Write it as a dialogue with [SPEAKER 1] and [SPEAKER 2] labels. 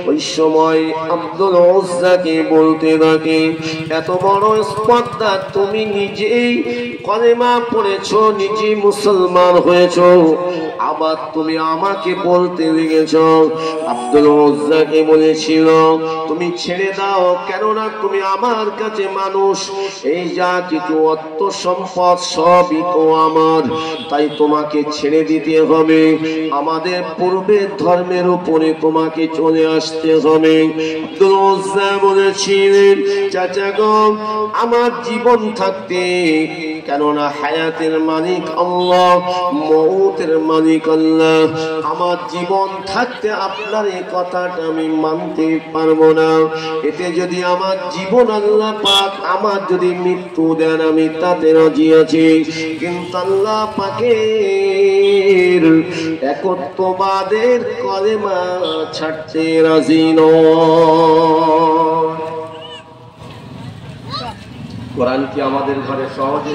[SPEAKER 1] ওই সময় আব্দুল উজ্জাকে বলতে থাকে, এত বড় স্পর্ধা, তুমি নিজেই কলেমা পড়েছো, নিজেই মুসলমান হয়েছো, আবার তুমি আমাকে বলতে লেগেছ। আব্দুল উজ্জাকে বলেছিল, তুমি ছেড়ে দাও, কেননা তুমি আমার কাছে মানুষ, এই যা কিছু অর্থ সম্পদ সবই তো আমার, তাই তোমাকে ছেড়ে দিতে হবে, আমাদের পূর্বের ধর্মের উপরে তোমাকে চলে আসতে হবে। আব্দুল উজ্জা বলেছিলেন, চাচা গো, আমার জীবন থাকতে, কেননা হায়াতের মালিক আল্লাহ, মউতের মালিক আল্লাহ, আমার জীবন থাকতে আপনার এই কথাটা আমি মানতে পারবো না, এতে যদি আমার জীবন আল্লাহ পাক আমার যদি মৃত্যু দেন আমি তাতে রাজি আছি, কিন্তু আল্লাহ পাকের একত্ববাদের কলেমা ছাড়তে রাজি নয়। কোরআন কি আমাদের ঘরে সহজে